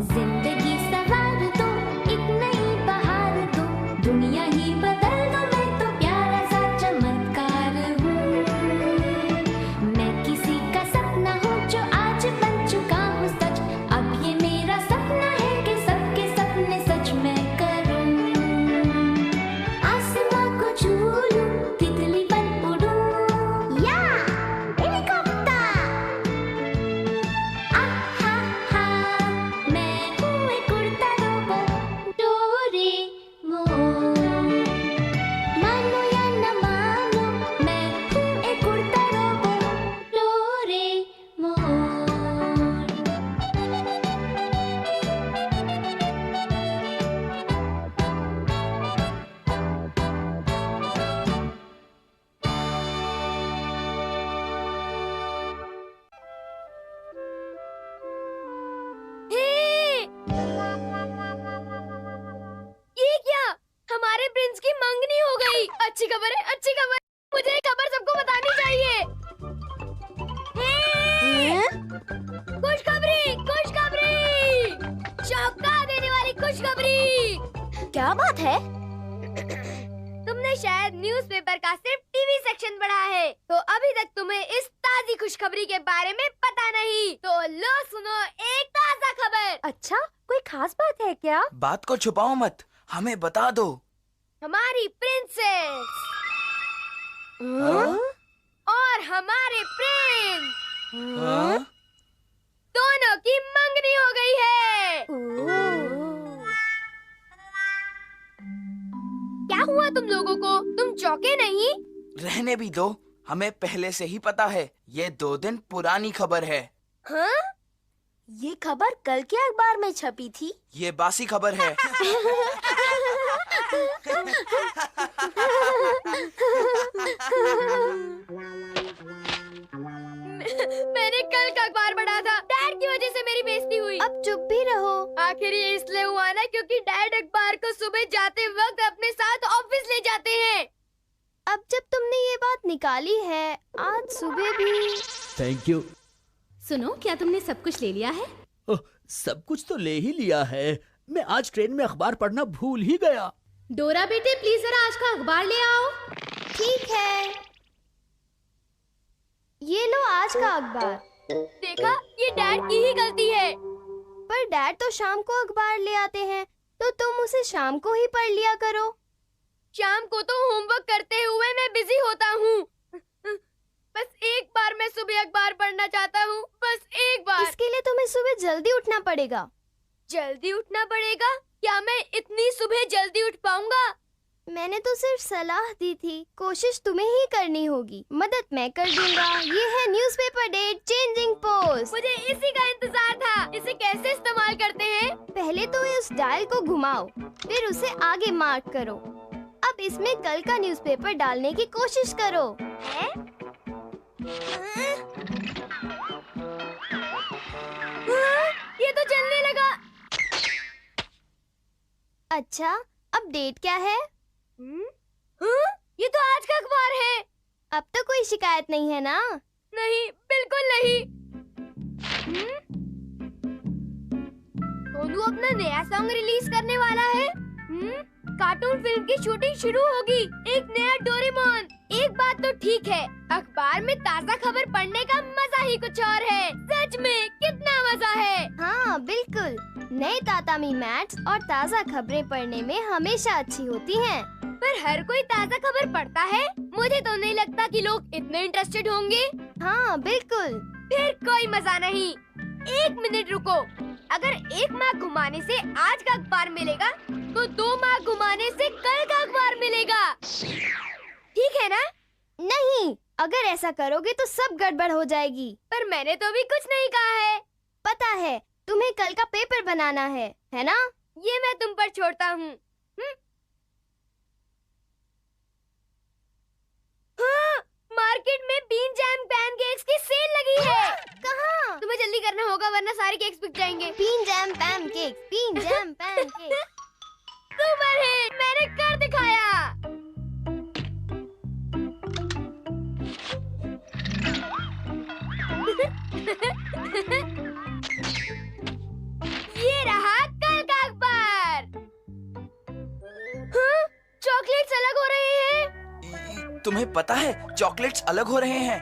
जिंदगी सवार दो, एक नई बहार दो, दुनिया ही बदल दो, मैं तो प्यारा सा चमत्कार हूँ। मैं किसी का सपना हूँ जो आज बन चुका हूँ सच। अब ये मेरा सपना है कि सबके सपने सच मैं करूँ। आसमां को छू लूं, तितली बन उड़ूं, या हेलीकॉप्टर। आहा हा, मैं हूँ एक उड़ता रोबोट, डोरेमोन। मानो या न मानो, मैं हूँ एक उड़ता रोबोट, डोरेमोन। ये क्या? हमारे प्रिंस की मंगनी हो गई। अच्छी खबर है, अच्छी खबर। मुझे ये खबर सबको बतानी चाहिए। खुशखबरी, खुशखबरी, चौंका देने वाली खुशखबरी। क्या बात है? तुमने शायद न्यूज़पेपर का सिर्फ टीवी सेक्शन पढ़ा है, तो अभी तक तुम्हें इस ताजी खुशखबरी के बारे में पता नहीं। तो लो सुनो एक ताजा खबर। अच्छा, कोई खास बात है क्या? बात को छुपाओ मत, हमें बता दो। हमारी प्रिंसेस हाँ? और हमारे प्रिंस हाँ? दोनों की मंगनी हो गई है। क्या हुआ तुम लोगों को? तुम चौंके नहीं? रहने भी दो, हमें पहले से ही पता है। ये 2 दिन पुरानी खबर है। हाँ? ये खबर कल के अखबार में छपी थी। ये बासी खबर है। मैंने कल का अखबार पढ़ा था। डैड की वजह से मेरी बेइज्जती हुई। अब चुप भी रहो। आखिर ये इसलिए हुआ ना क्योंकि डैड अखबार को सुबह जाते वक्त अपने साथ ऑफिस ले जाते हैं। अब जब तुमने ये बात निकाली है, आज सुबह भी। Thank you. सुनो, क्या तुमने सब कुछ ले लिया है? ओह, सब कुछ तो ले ही लिया है। मैं आज ट्रेन में अखबार पढ़ना भूल ही गया। डोरा बेटे, प्लीज जरा आज का अखबार ले आओ। ठीक है, ये लो आज का अखबार। देखा, ये डैड की ही गलती है। पर डैड तो शाम को अखबार ले आते हैं, तो तुम उसे शाम को ही पढ़ लिया करो। शाम को तो होमवर्क करते हुए मैं बिजी होता हूँ। बस एक बार मैं सुबह अखबार पढ़ना चाहता हूँ, बस एक बार। इसके लिए तुम्हें सुबह जल्दी उठना पड़ेगा। जल्दी उठना पड़ेगा? क्या मैं इतनी सुबह जल्दी उठ पाऊंगा? मैंने तो सिर्फ सलाह दी थी, कोशिश तुम्हें ही करनी होगी। मदद मैं कर दूंगा। ये है न्यूज़पेपर डेट चेंजिंग पोस्ट। मुझे इसी का इंतजार था। इसे कैसे इस्तेमाल करते हैं? पहले तो इस डायल को घुमाओ, फिर उसे आगे मार्क करो। अब इसमें कल का न्यूज़पेपर डालने की कोशिश करो। है? ये तो चलने लगा। अच्छा, अब डेट क्या है? ये तो आज का अखबार है। अब तो कोई शिकायत नहीं है ना? नहीं, बिल्कुल नहीं। सोनू अपना नया सॉन्ग रिलीज करने वाला है। कार्टून फिल्म की शूटिंग शुरू होगी। एक नया डोरेमोन। एक बात तो ठीक है, अखबार में ताज़ा खबर पढ़ने का मजा ही कुछ और है। सच में कितना मजा है। हाँ बिल्कुल, नए तातामी मैट्स और ताज़ा खबरें पढ़ने में हमेशा अच्छी होती हैं। पर हर कोई ताज़ा खबर पढ़ता है? मुझे तो नहीं लगता कि लोग इतने इंटरेस्टेड होंगे। हाँ बिल्कुल, फिर कोई मजा नहीं। एक मिनट रुको, अगर एक मार्क घुमाने से आज का अखबार मिलेगा, तो 2 मार्क घुमाने से कल का अखबार मिलेगा। ठीक है ना? नहीं, अगर ऐसा करोगे तो सब गड़बड़ हो जाएगी। पर मैंने तो अभी कुछ नहीं कहा है। पता है, तुम्हें कल का पेपर बनाना है ना? ये मैं तुम पर छोड़ता हूँ। हाँ, मार्केट में बीन जैम पैनकेक्स की सेल लगी है। कहाँ? तुम्हें जल्दी करना होगा वरना सारे केक्स बिक जाएंगे। Bean jam pancakes, bean jam pancakes. Super hit, मैंने कर दिखाया। ये रहा तुम्हें पता है चॉकलेट्स अलग हो रहे हैं।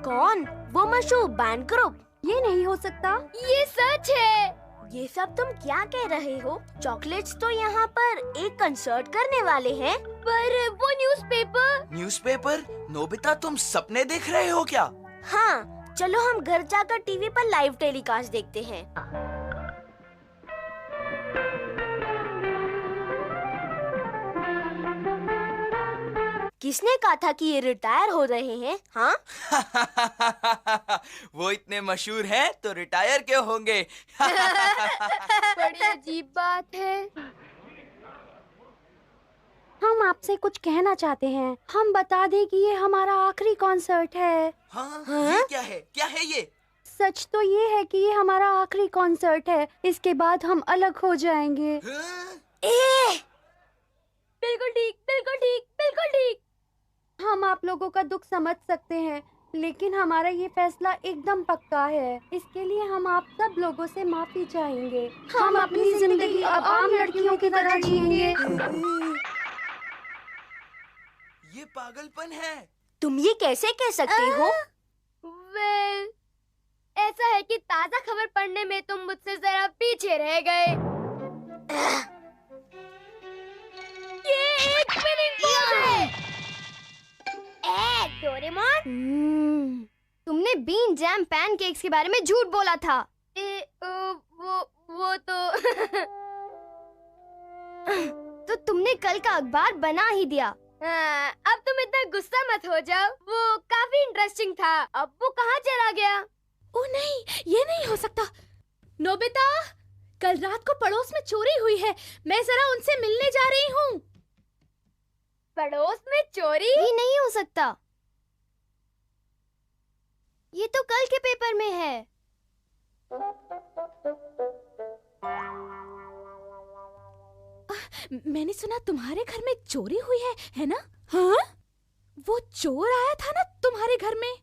कौन? वो मशहूर बैंड ग्रुप? ये नहीं हो सकता। ये सच है। ये सब तुम क्या कह रहे हो? चॉकलेट्स तो यहाँ पर एक कंसर्ट करने वाले हैं। पर वो न्यूज़पेपर। न्यूज़पेपर? नोबिता, तुम सपने देख रहे हो क्या? हाँ, चलो हम घर जाकर टीवी पर लाइव टेलीकास्ट देखते हैं। किसने कहा था कि ये रिटायर हो रहे हैं? हाँ? वो इतने मशहूर हैं तो रिटायर क्यों होंगे? बड़ी अजीब बात है। हम आपसे कुछ कहना चाहते हैं। हम बता दें कि ये हमारा आखिरी कॉन्सर्ट है। हाँ? ये क्या है? क्या है ये? सच तो ये है कि ये हमारा आखिरी कॉन्सर्ट है। इसके बाद हम अलग हो जाएंगे। हाँ? बिल्कुल ठीक, बिल्कुल ठीक, बिल्कुल ठीक। हम आप लोगों का दुख समझ सकते हैं, लेकिन हमारा ये फैसला एकदम पक्का है। इसके लिए हम आप सब लोगों से माफी चाहेंगे। हम अपनी जिंदगी अब आम लड़कियों की तरह जिएंगे। ये पागलपन है। तुम ये कैसे कह सकती हो? वेल, ऐसा है कि ताज़ा खबर पढ़ने में तुम मुझसे जरा पीछे रह गए। ये एक स्पिनिंग बॉल है। डोरेमोन, तुमने बीन जैम पैनकेक्स के बारे में झूठ बोला था। वो तो तो तुमने कल का अखबार बना ही दिया। अब तुम इतना गुस्सा मत हो जाओ। वो काफी इंटरेस्टिंग था। अब वो कहाँ चला गया? ओ नहीं, ये नहीं हो सकता। नोबिता, कल रात को पड़ोस में चोरी हुई है। मैं जरा उनसे मिलने जा रही हूँ। पड़ोस में चोरी? ये नहीं हो सकता। ये तो कल के पेपर में है। मैंने सुना तुम्हारे घर में चोरी हुई है ना? हाँ? वो चोर आया था ना तुम्हारे घर में?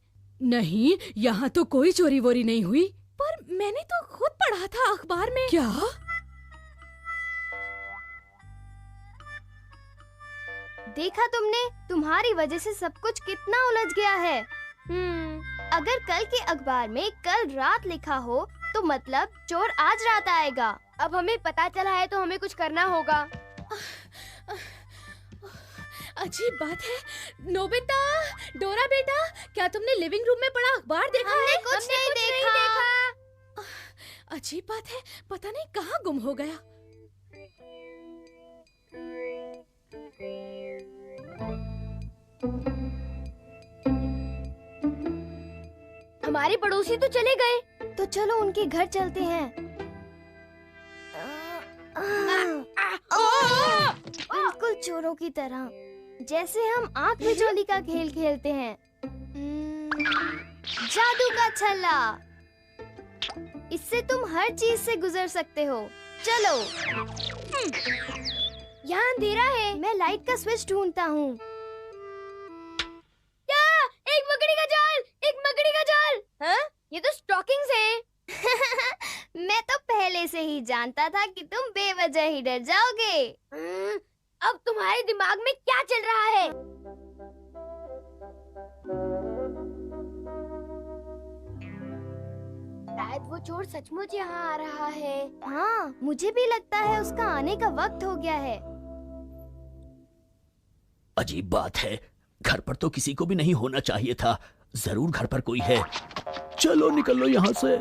नहीं, यहाँ तो कोई चोरी वोरी नहीं हुई। पर मैंने तो खुद पढ़ा था अखबार में। क्या? देखा तुमने? तुम्हारी वजह से सब कुछ कितना उलझ गया है। अगर कल के अखबार में कल रात लिखा हो तो मतलब चोर आज रात आएगा। अब हमें पता चला है तो हमें कुछ करना होगा। अजीब बात है। नोबिता, डोरा बेटा, क्या तुमने लिविंग रूम में पड़ा अखबार देखा है? हमने कुछ नहीं देखा। अजीब बात है, पता नहीं कहाँ गुम हो गया। हमारे पड़ोसी तो चले गए, तो चलो उनके घर चलते हैं। बिल्कुल चोरों की तरह, जैसे हम आंख मिचौली का खेल खेलते हैं। जादू का छल्ला, इससे तुम हर चीज से गुजर सकते हो। चलो। यहाँ अंधेरा है, मैं लाइट का स्विच ढूंढता हूँ। एक मकड़ी का जाल, एक मकड़ी का जाल। हाँ? ये तो स्टॉकिंग्स हैं। मैं तो पहले से ही जानता था कि तुम बेवजह ही डर जाओगे। अब तुम्हारे दिमाग में क्या चल रहा है? शायद वो चोर सचमुच यहाँ आ रहा है। हाँ, मुझे भी लगता है उसका आने का वक्त हो गया है। अजीब बात है, घर पर तो किसी को भी नहीं होना चाहिए था। जरूर घर पर कोई है। चलो निकल लो यहाँ से।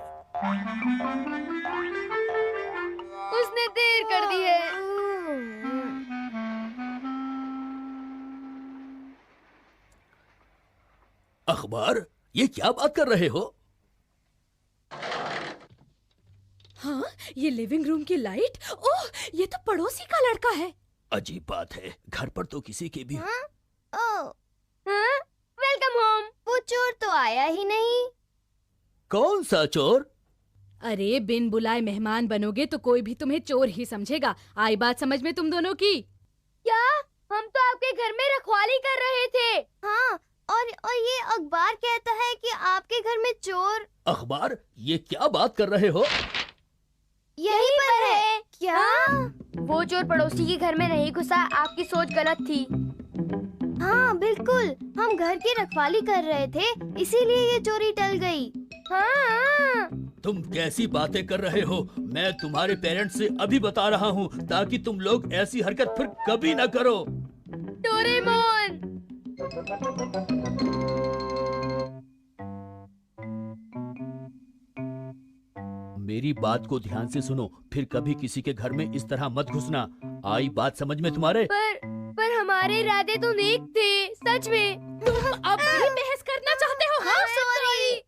उसने देर कर दी है। अखबार, ये क्या बात कर रहे हो? हाँ, ये लिविंग रूम की लाइट। ओह, ये तो पड़ोसी का लड़का है। अजीब बात है, घर पर तो किसी के भी वेलकम होम। वो चोर तो आया ही नहीं। कौन सा चोर? अरे, बिन बुलाए मेहमान बनोगे तो कोई भी तुम्हें चोर ही समझेगा। आई बात समझ में तुम दोनों की? क्या? हम तो आपके घर में रखवाली कर रहे थे। हाँ, और ये अखबार कहता है कि आपके घर में चोर। अखबार, ये क्या बात कर रहे हो? यहीं पर है। क्या? वो चोर पड़ोसी के घर में नहीं घुसा। आपकी सोच गलत थी। हाँ बिल्कुल, हम घर की रखवाली कर रहे थे, इसीलिए ये चोरी टल गई। हाँ। तुम कैसी बातें कर रहे हो? मैं तुम्हारे पेरेंट्स से अभी बता रहा हूँ ताकि तुम लोग ऐसी हरकत फिर कभी न करो। डोरेमोन। मेरी बात को ध्यान से सुनो, फिर कभी किसी के घर में इस तरह मत घुसना। आई बात समझ में तुम्हारे? पर हमारे इरादे तो नेक थे, सच में। तुम अब भी बहस करना चाहते हो? हाँ, सॉरी।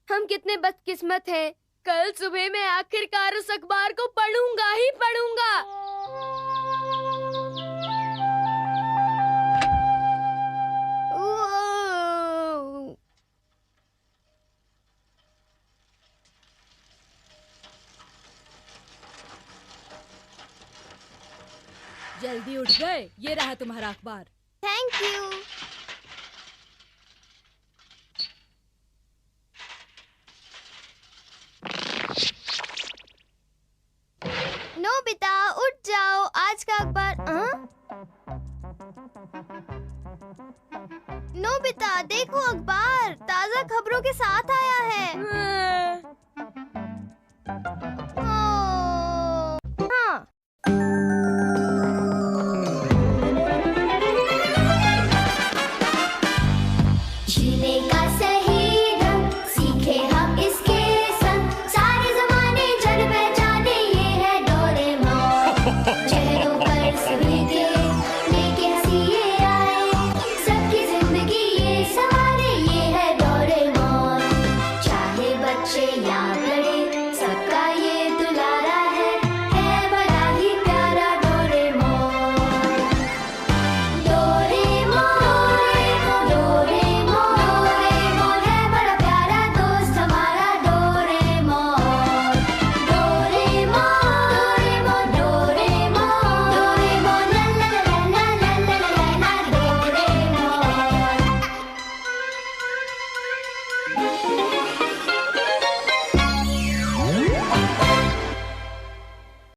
हम कितने बदकिस्मत हैं। कल सुबह मैं आखिरकार उस अखबार को पढ़ूंगा ही पढ़ूंगा। जल्दी उठ गए, ये रहा तुम्हारा अखबार। Thank you. नोबिता उठ जाओ, आज का अखबार। नोबिता देखो, अखबार ताजा खबरों के साथ आया है।